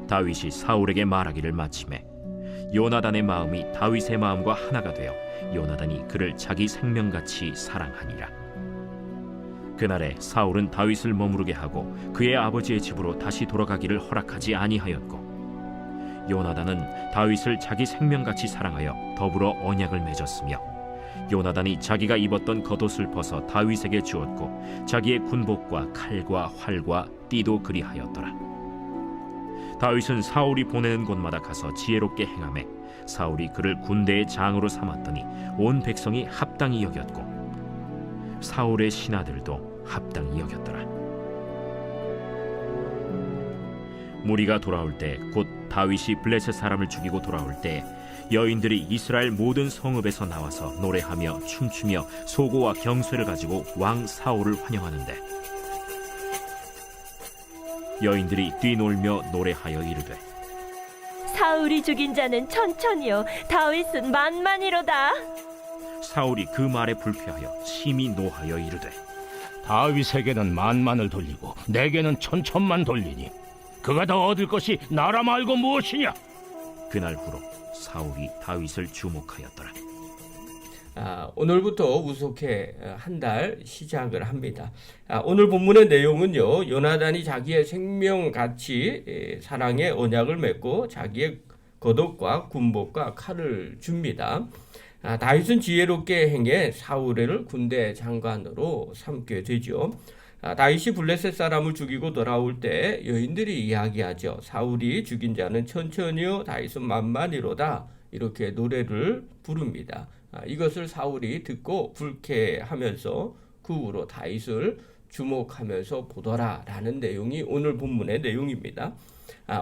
다윗이 사울에게 말하기를 마치매 요나단의 마음이 다윗의 마음과 하나가 되어 요나단이 그를 자기 생명같이 사랑하니라. 그날에 사울은 다윗을 머무르게 하고 그의 아버지의 집으로 다시 돌아가기를 허락하지 아니하였고, 요나단은 다윗을 자기 생명같이 사랑하여 더불어 언약을 맺었으며, 요나단이 자기가 입었던 겉옷을 벗어 다윗에게 주었고 자기의 군복과 칼과 활과 띠도 그리하였더라. 다윗은 사울이 보내는 곳마다 가서 지혜롭게 행하매 사울이 그를 군대의 장으로 삼았더니 온 백성이 합당히 여겼고 사울의 신하들도 합당히 여겼더라. 무리가 돌아올 때 곧 다윗이 블레셋 사람을 죽이고 돌아올 때 여인들이 이스라엘 모든 성읍에서 나와서 노래하며 춤추며 소고와 경쇠를 가지고 왕 사울을 환영하는데, 여인들이 뛰놀며 노래하여 이르되 사울이 죽인 자는 천천히요 다윗은 만만이로다. 사울이 그 말에 불쾌하여 심히 노하여 이르되 다윗에게는 만만을 돌리고 내게는 천천만 돌리니 그가 더 얻을 것이 나라 말고 무엇이냐? 그날 후로 사울이 다윗을 주목하였더라. 오늘부터 우속해 한 달 시작을 합니다. 오늘 본문의 내용은요, 요나단이 자기의 생명같이 사랑의 언약을 맺고 자기의 겉옷과 군복과 칼을 줍니다. 다윗은 지혜롭게 행해 사울을 군대 장관으로 삼게 되죠. 다윗이 블레셋 사람을 죽이고 돌아올 때 여인들이 이야기하죠. 사울이 죽인 자는 천천히요 다윗은 만만이로다. 이렇게 노래를 부릅니다. 이것을 사울이 듣고 불쾌하면서 그 후로 다윗을 주목하면서 보더라 라는 내용이 오늘 본문의 내용입니다.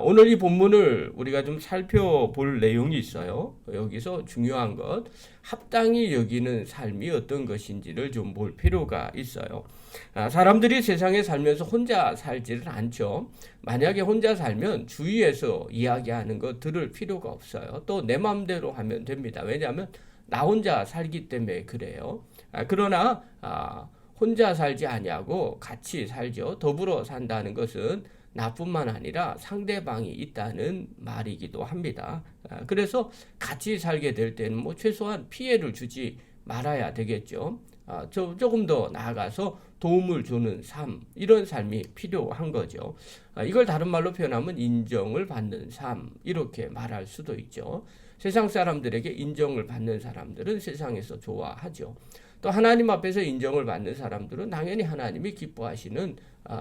오늘 이 본문을 우리가 좀 살펴볼 내용이 있어요. 여기서 중요한 것, 합당히 여기는 삶이 어떤 것인지를 좀 볼 필요가 있어요. 사람들이 세상에 살면서 혼자 살지를 않죠. 만약에 혼자 살면 주위에서 이야기하는 거 들을 필요가 없어요. 또 내 마음대로 하면 됩니다. 왜냐하면 나 혼자 살기 때문에 그래요. 그러나 혼자 살지 아니하고 같이 살죠. 더불어 산다는 것은 나뿐만 아니라 상대방이 있다는 말이기도 합니다. 그래서 같이 살게 될 때는 뭐 최소한 피해를 주지 말아야 되겠죠. 조금 더 나아가서 도움을 주는 삶, 이런 삶이 필요한 거죠. 이걸 다른 말로 표현하면 인정을 받는 삶, 이렇게 말할 수도 있죠. 세상 사람들에게 인정을 받는 사람들은 세상에서 좋아하죠. 또 하나님 앞에서 인정을 받는 사람들은 당연히 하나님이 기뻐하시는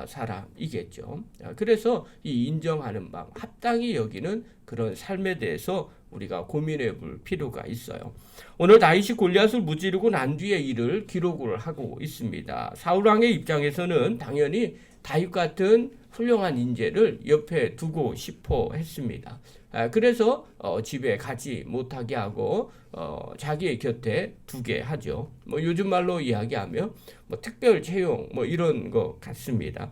사람이겠죠. 그래서 이 인정하는 방, 합당히 여기는 그런 삶에 대해서 우리가 고민해 볼 필요가 있어요. 오늘 다윗이 골리앗을 무찌르고 난 뒤의 일을 기록을 하고 있습니다. 사울왕의 입장에서는 당연히 다윗 같은 훌륭한 인재를 옆에 두고 싶어 했습니다. 그래서 집에 가지 못하게 하고 자기의 곁에 두게 하죠. 뭐 요즘 말로 이야기하면 뭐 특별 채용 뭐 이런 것 같습니다.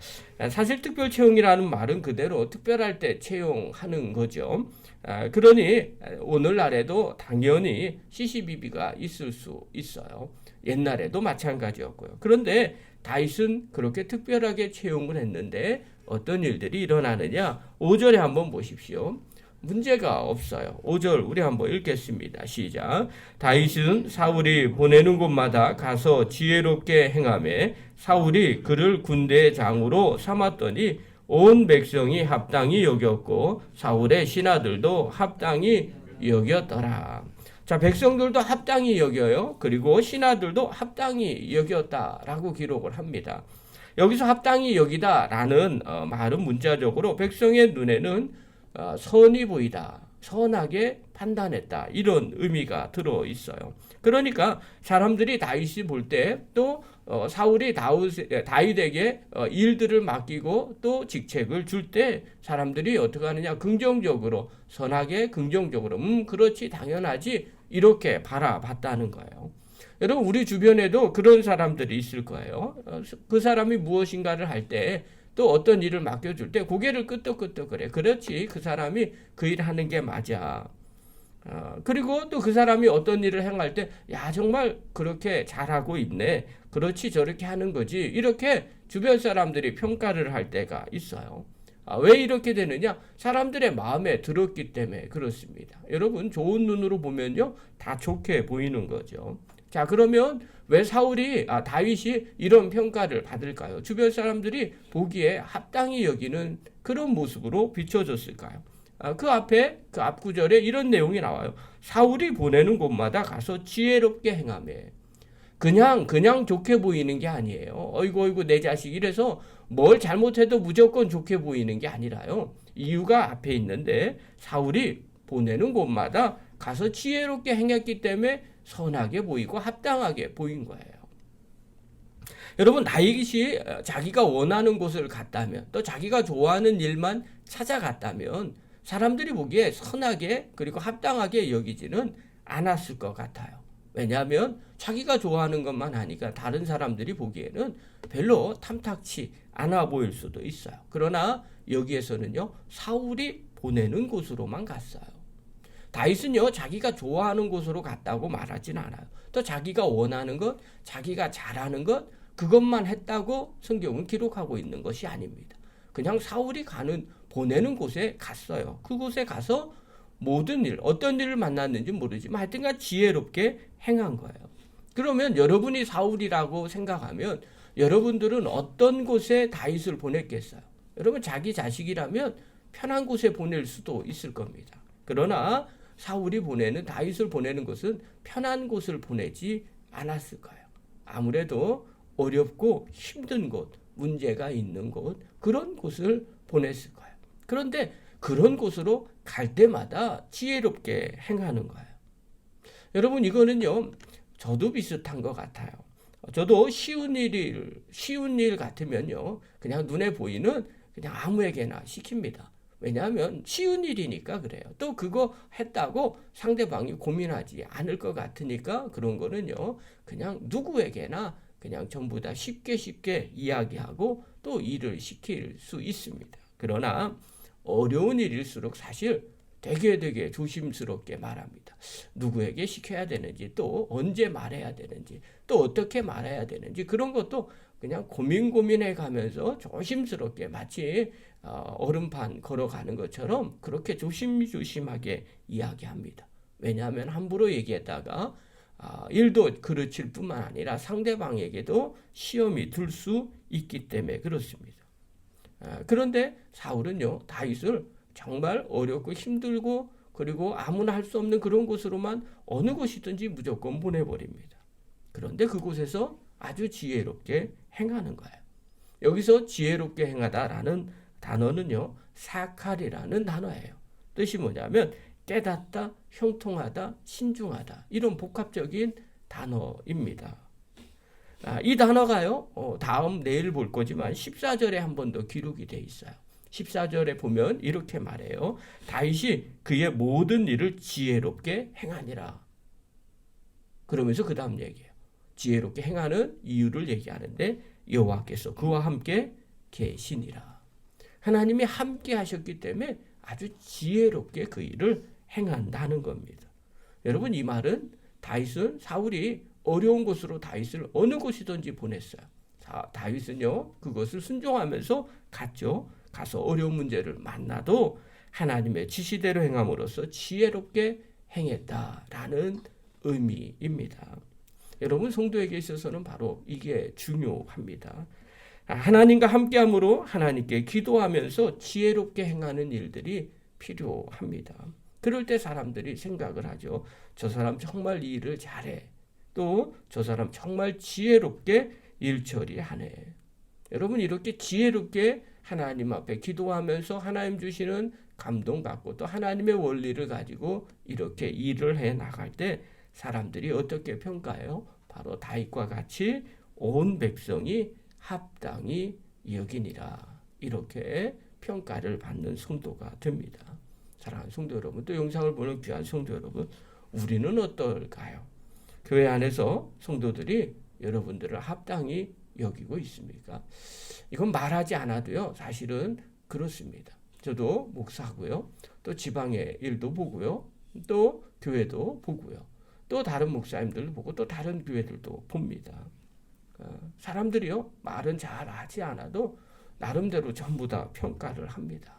사실 특별 채용이라는 말은 그대로 특별할 때 채용하는 거죠. 그러니 오늘날에도 당연히 CCBB가 있을 수 있어요. 옛날에도 마찬가지였고요. 그런데 다윗은 그렇게 특별하게 채용을 했는데 어떤 일들이 일어나느냐? 5절에 한번 보십시오. 문제가 없어요. 5절 우리 한번 읽겠습니다. 시작. 다윗은 사울이 보내는 곳마다 가서 지혜롭게 행하며 사울이 그를 군대의 장으로 삼았더니 온 백성이 합당히 여겼고 사울의 신하들도 합당히 여겼더라. 자, 백성들도 합당히 여겨요. 그리고 신하들도 합당히 여겼다라고 기록을 합니다. 여기서 합당히 여기다라는 말은 문자적으로 백성의 눈에는 선이 보이다, 선하게 판단했다, 이런 의미가 들어 있어요. 그러니까 사람들이 다윗이 볼 때 또 사울이 다윗에게 일들을 맡기고 또 직책을 줄 때 사람들이 어떻게 하느냐, 긍정적으로, 선하게 긍정적으로 그렇지 당연하지 이렇게 바라봤다는 거예요. 여러분, 우리 주변에도 그런 사람들이 있을 거예요. 그 사람이 무엇인가를 할 때 또 어떤 일을 맡겨줄 때 고개를 끄덕끄덕 그래. 그렇지, 그 사람이 그 일 하는 게 맞아. 그리고 또 그 사람이 어떤 일을 행할 때 야, 정말 그렇게 잘하고 있네. 그렇지, 저렇게 하는 거지. 이렇게 주변 사람들이 평가를 할 때가 있어요. 왜 이렇게 되느냐? 사람들의 마음에 들었기 때문에 그렇습니다. 여러분 좋은 눈으로 보면요 다 좋게 보이는 거죠. 자, 그러면 왜 다윗이 이런 평가를 받을까요? 주변 사람들이 보기에 합당히 여기는 그런 모습으로 비춰졌을까요? 그 앞 구절에 이런 내용이 나와요. 사울이 보내는 곳마다 가서 지혜롭게 행하매. 그냥 좋게 보이는 게 아니에요. 어이구 내 자식 이래서 뭘 잘못해도 무조건 좋게 보이는 게 아니라요. 이유가 앞에 있는데 사울이 보내는 곳마다 가서 지혜롭게 행했기 때문에 선하게 보이고 합당하게 보인 거예요. 여러분 다윗이 자기가 원하는 곳을 갔다면 또 자기가 좋아하는 일만 찾아갔다면 사람들이 보기에 선하게 그리고 합당하게 여기지는 않았을 것 같아요. 왜냐하면 자기가 좋아하는 것만 하니까 다른 사람들이 보기에는 별로 탐탁치 않아 보일 수도 있어요. 그러나 여기에서는요 사울이 보내는 곳으로만 갔어요. 다윗은요 자기가 좋아하는 곳으로 갔다고 말하진 않아요. 또 자기가 원하는 것, 자기가 잘하는 것 그것만 했다고 성경은 기록하고 있는 것이 아닙니다. 그냥 사울이 보내는 곳에 갔어요. 그곳에 가서 모든 일, 어떤 일을 만났는지 모르지만 하여튼간 지혜롭게 행한 거예요. 그러면 여러분이 사울이라고 생각하면 여러분들은 어떤 곳에 다윗을 보냈겠어요? 여러분 자기 자식이라면 편한 곳에 보낼 수도 있을 겁니다. 그러나 사울이 다윗을 보내는 곳은 편한 곳을 보내지 않았을 거예요. 아무래도 어렵고 힘든 곳, 문제가 있는 곳, 그런 곳을 보냈을 거예요. 그런데 그런 곳으로 갈 때마다 지혜롭게 행하는 거예요. 여러분 이거는요 저도 비슷한 것 같아요. 저도 쉬운 일 같으면요 그냥 눈에 보이는 그냥 아무에게나 시킵니다. 왜냐하면 쉬운 일이니까 그래요. 또 그거 했다고 상대방이 고민하지 않을 것 같으니까 그런 거는요 그냥 누구에게나 그냥 전부 다 쉽게 이야기하고 또 일을 시킬 수 있습니다. 그러나 어려운 일일수록 사실 되게 조심스럽게 말합니다. 누구에게 시켜야 되는지 또 언제 말해야 되는지 또 어떻게 말해야 되는지 그런 것도 그냥 고민해 가면서 조심스럽게 마치 얼음판 걸어가는 것처럼 그렇게 조심하게 이야기합니다. 왜냐하면 함부로 얘기했다가 일도 그르칠 뿐만 아니라 상대방에게도 시험이 들 수 있기 때문에 그렇습니다. 그런데 사울은요 다윗을 정말 어렵고 힘들고 그리고 아무나 할 수 없는 그런 곳으로만 어느 곳이든지 무조건 보내버립니다. 그런데 그곳에서 아주 지혜롭게 행하는 거예요. 여기서 지혜롭게 행하다라는 단어는요 사칼이라는 단어예요. 뜻이 뭐냐면 깨닫다, 형통하다, 신중하다 이런 복합적인 단어입니다. 이 단어가요 내일 볼 거지만 14절에 한 번 더 기록이 돼 있어요. 14절에 보면 이렇게 말해요. 다윗이 그의 모든 일을 지혜롭게 행하니라. 그러면서 그 다음 얘기해요. 지혜롭게 행하는 이유를 얘기하는데 여호와께서 그와 함께 계시니라. 하나님이 함께 하셨기 때문에 아주 지혜롭게 그 일을 행한다는 겁니다. 여러분 이 말은 사울이 어려운 곳으로 다윗을 어느 곳이든지 보냈어요. 다윗은요 그것을 순종하면서 갔죠. 가서 어려운 문제를 만나도 하나님의 지시대로 행함으로써 지혜롭게 행했다라는 의미입니다. 여러분 성도에게 있어서는 바로 이게 중요합니다. 하나님과 함께함으로 하나님께 기도하면서 지혜롭게 행하는 일들이 필요합니다. 그럴 때 사람들이 생각을 하죠. 저 사람 정말 이 일을 잘해. 또 저 사람 정말 지혜롭게 일 처리하네. 여러분 이렇게 지혜롭게 하나님 앞에 기도하면서 하나님 주시는 감동받고 또 하나님의 원리를 가지고 이렇게 일을 해 나갈 때 사람들이 어떻게 평가해요? 바로 다윗과 같이 온 백성이 합당히 여기니라. 이렇게 평가를 받는 성도가 됩니다. 사랑하는 성도 여러분, 또 영상을 보는 귀한 성도 여러분, 우리는 어떨까요? 교회 안에서 성도들이 여러분들을 합당히 여기고 있습니까? 이건 말하지 않아도요, 사실은 그렇습니다. 저도 목사고요, 또 지방의 일도 보고요, 또 교회도 보고요, 또 다른 목사님들도 보고 또 다른 교회들도 봅니다. 사람들이요, 말은 잘 하지 않아도 나름대로 전부 다 평가를 합니다.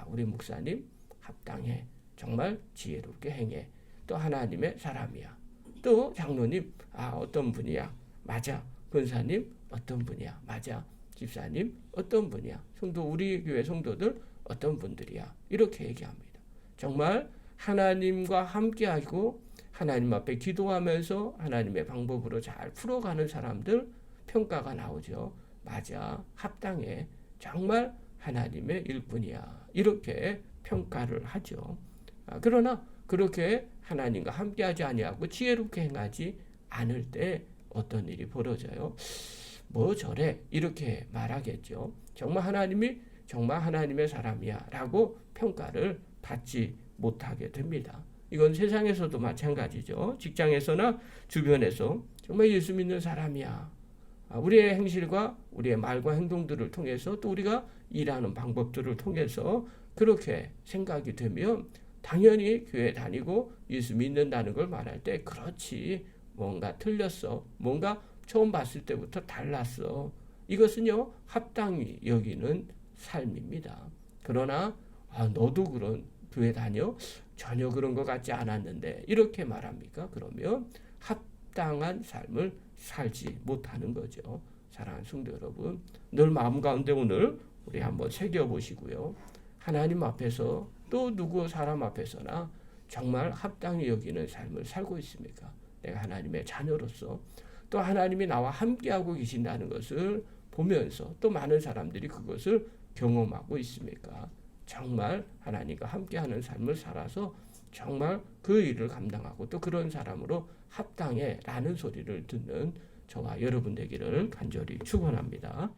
우리 목사님 합당해. 정말 지혜롭게 행해. 또 하나님의 사람이야. 또 장로님 어떤 분이야. 맞아. 권사님 어떤 분이야. 맞아. 집사님 어떤 분이야. 성도 우리 교회 성도들 어떤 분들이야. 이렇게 얘기합니다. 정말 하나님과 함께하고 하나님 앞에 기도하면서 하나님의 방법으로 잘 풀어가는 사람들 평가가 나오죠. 맞아. 합당해. 정말 하나님의 일꾼이야. 이렇게 평가를 하죠. 그러나 그렇게 하나님과 함께하지 아니하고 지혜롭게 행하지 않을 때 어떤 일이 벌어져요? 뭐 저래 이렇게 말하겠죠. 정말 하나님이 정말 하나님의 사람이야 라고 평가를 받지 못하게 됩니다. 이건 세상에서도 마찬가지죠. 직장에서나 주변에서 정말 예수 믿는 사람이야. 우리의 행실과 우리의 말과 행동들을 통해서 또 우리가 일하는 방법들을 통해서 그렇게 생각이 되면 당연히 교회 다니고 예수 믿는다는 걸 말할 때 그렇지 뭔가 틀렸어. 뭔가 처음 봤을 때부터 달랐어. 이것은요 합당히 여기는 삶입니다. 그러나 너도 그런 교회 다녀? 전혀 그런 것 같지 않았는데 이렇게 말합니까? 그러면 합당한 삶을 살지 못하는 거죠. 사랑하는 성도 여러분, 늘 마음 가운데 오늘 우리 한번 새겨보시고요. 하나님 앞에서 또 누구 사람 앞에서나 정말 합당히 여기는 삶을 살고 있습니까? 내가 하나님의 자녀로서 또 하나님이 나와 함께하고 계신다는 것을 보면서 또 많은 사람들이 그것을 경험하고 있습니까? 정말 하나님과 함께하는 삶을 살아서 정말 그 일을 감당하고 또 그런 사람으로 합당해 라는 소리를 듣는 저와 여러분 되기를 간절히 축원합니다.